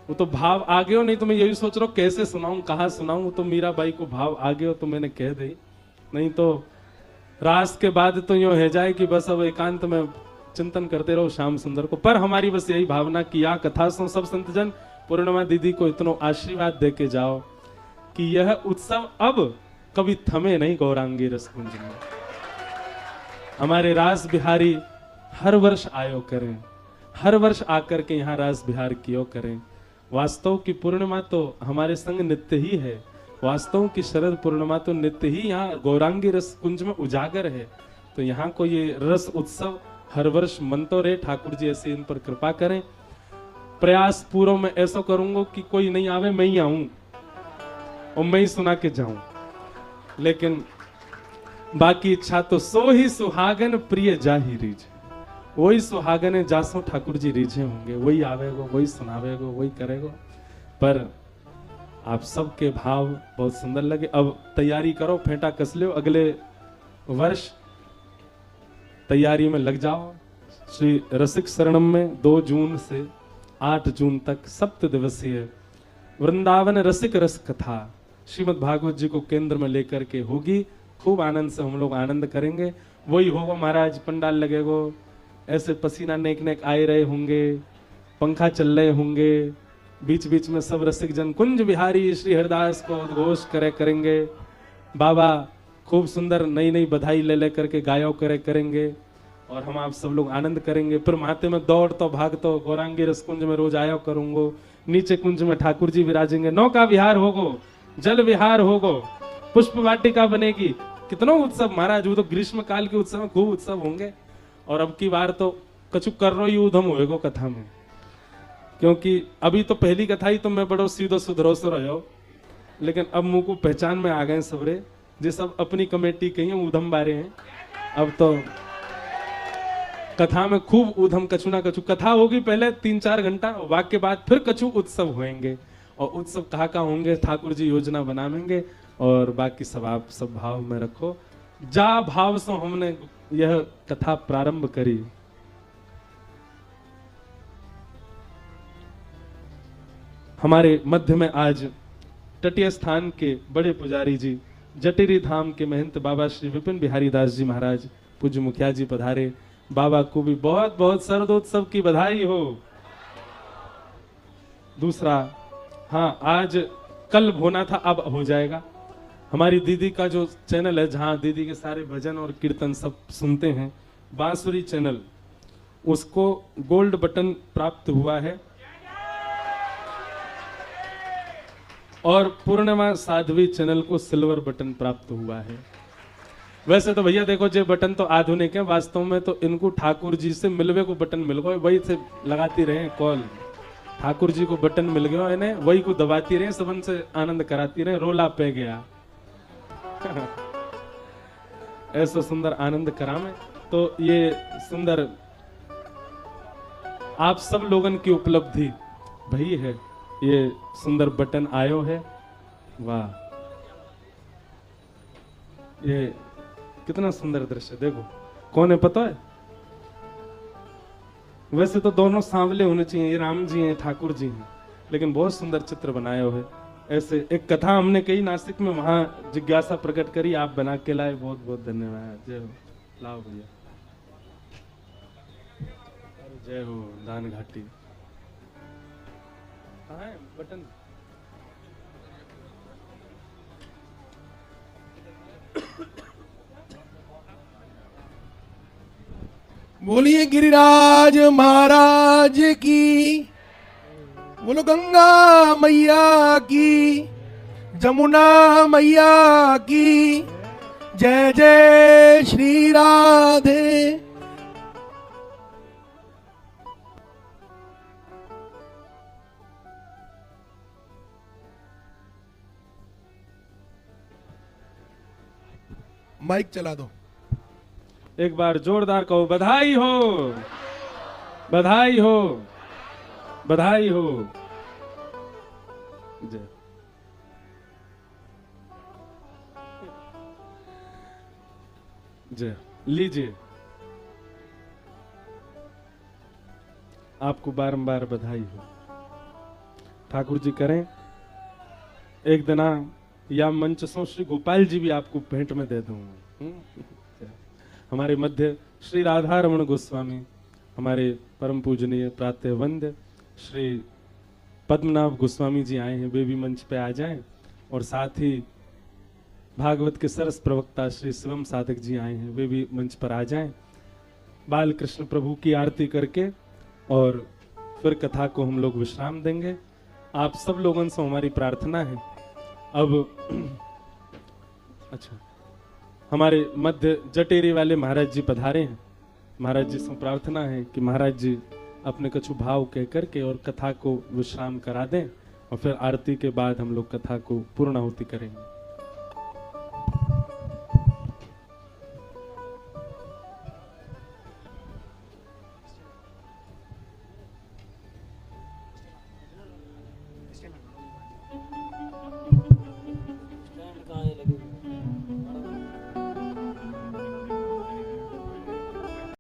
वो तो भाव आ गयो, नहीं तो मैं यही सोच रहा हूँ कैसे सुनाऊं, कहाँ सुनाऊं। तो मीराबाई को भाव आ गयो तो मैंने कह दी, नहीं तो रास के बाद तो यूं है जाए कि बस अब एकांत में चिंतन करते रहो श्याम सुंदर को। पर हमारी बस यही भावना कि या कथा सुन सब संतजन, पूर्णिमा दीदी को इतना आशीर्वाद दे के जाओ कि यह उत्सव अब कभी थमे नहीं गौरांगी रसकुंज में। हमारे रास बिहारी हर वर्ष आयो करें, हर वर्ष आकर के यहाँ रास बिहार कियो करें। वास्तव की पूर्णिमा तो हमारे संग नित्य ही है, वास्तव की शरद पूर्णिमा तो नित्य ही यहाँ गौरांगी रस कुंज में उजागर है। तो यहाँ को ये रस उत्सव हर वर्ष मनते रहे। ठाकुर जी ऐसे इन पर कृपा करें। प्रयास पूर्व में ऐसा करूंगा कि कोई नहीं आवे, मैं ही आऊं और मैं ही सुना के जाऊं। लेकिन बाकी इच्छा तो सो ही सुहागन प्रिय जाहि रीझ, वही सुहागन जासो ठाकुर जी रीझे होंगे, वही आवेगो, वही सुनावेगो, वही करेगो। पर आप सबके भाव बहुत सुंदर लगे। अब तैयारी करो, फेंटा कस लो, अगले वर्ष तैयारी में लग जाओ। श्री रसिक शरणम में 2 जून से 8 जून तक 7 दिवसीय वृंदावन रसिक रस कथा श्रीमद् भागवत जी को केंद्र में लेकर के होगी। खूब आनंद से हम लोग आनंद करेंगे। वही होगा महाराज, पंडाल लगेगो, ऐसे पसीना नेक नेक आए रहे होंगे, पंखा चल रहे होंगे, बीच बीच में सब रसिक जन कुंज बिहारी श्री हरिदास को उद्घोष करेंगे। बाबा खूब सुंदर नई नई बधाई ले लेकर के गायो करेंगे और हम आप सब लोग आनंद करेंगे। फिर माते में दौड़ तो भाग तो गौरांगी रसकुंज में रोज आयो करूंगो। नीचे कुंज में ठाकुर जी विराजेंगे, नौका विहार होगो, जल विहार होगो, पुष्प वाटिका बनेगी। कितना उत्सव महाराज, वो तो ग्रीष्म काल के उत्सव में खूब उत्सव होंगे। और अब की बार तो कछु कर रो ही उधम होएगो कथा में। क्योंकि अभी तो पहली कथा ही तो मैं बड़ो सीधो सुधरो सो रहो, लेकिन अब मुंह को पहचान में आ गए सबरे, जे सब अपनी कमेटी कही ऊधम बारे हैं। अब तो कथा में खूब ऊधम कछु ना कछु कथा होगी, पहले 3-4 घंटा, वाक के बाद फिर कछु उत्सव होंगे, और उत्सव कहाँ होंगे ठाकुर जी योजना बनावेंगे, और बाकी सब आप सब भाव में रखो। जा भाव से हमने यह कथा प्रारंभ करी। हमारे मध्य में आज तटीय स्थान के बड़े पुजारी जी, जटेरी धाम के महंत बाबा श्री विपिन बिहारी दास जी महाराज पूज्य मुखिया जी पधारे। बाबा को भी बहुत बहुत शरदोत्सव की बधाई हो। दूसरा, हाँ, आज कल होना था, अब हो जाएगा। हमारी दीदी का जो चैनल है, जहां दीदी के सारे भजन और कीर्तन सब सुनते हैं, बांसुरी चैनल, उसको गोल्ड बटन प्राप्त हुआ है, और पूर्णिमा साध्वी चैनल को सिल्वर बटन प्राप्त हुआ है। वैसे तो भैया देखो, जो बटन तो आधुनिक है, वास्तव में तो इनको ठाकुर जी से मिलवे को बटन मिल गए, वही से लगाती रहे कॉल। ठाकुर जी को बटन मिल गया, इन्हें वही को दबाती रहे, सबन से आनंद कराती रहे, रोला पे गया। ऐसा सुंदर आनंद करामे। तो ये सुंदर आप सब लोगन की उपलब्धि भई है, ये सुंदर बटन आयो है। वाह, ये कितना सुंदर दृश्य देखो। कौन है पता है? वैसे तो दोनों सांवले होने चाहिए, ये राम जी हैं, ठाकुर जी हैं, लेकिन बहुत सुंदर चित्र बनाए हुए। ऐसे एक कथा हमने कही नासिक में, वहां जिज्ञासा प्रकट करी, आप बना के लाए, बहुत बहुत धन्यवाद। जय हो, लाओ भैया, जय हो। दान घाटी कहाँ है बटन? बोलिए गिरिराज महाराज की, बोलो गंगा मैया की, जमुना मैया की, जय जय श्री राधे। माइक चला दो। एक बार जोरदार कहो, बधाई हो, बधाई हो, बधाई हो। जय। जय। लीजिए, आपको बारंबार बधाई हो। ठाकुर जी करें एक दिना, या मंच सो श्री गोपाल जी भी आपको भेंट में दे दूंगा। हमारे मध्य श्री राधा रमण गोस्वामी, हमारे परम पूजनीय प्रातः वंद्य श्री पद्मनाभ गोस्वामी जी आए हैं, वे भी मंच पे आ जाएं। और साथ ही भागवत के सरस प्रवक्ता श्री शिवम साधक जी आए हैं, वे भी मंच पर आ जाएं। बाल कृष्ण प्रभु की आरती करके और फिर कथा को हम लोग विश्राम देंगे। आप सब लोगों से हमारी प्रार्थना है, अब अच्छा, हमारे मध्य जटेरी वाले महाराज जी पधारे हैं। महाराज जी से प्रार्थना है कि महाराज जी अपने कछु भाव कह करके और कथा को विश्राम करा दें, और फिर आरती के बाद हम लोग कथा को पूर्णाहुति करेंगे।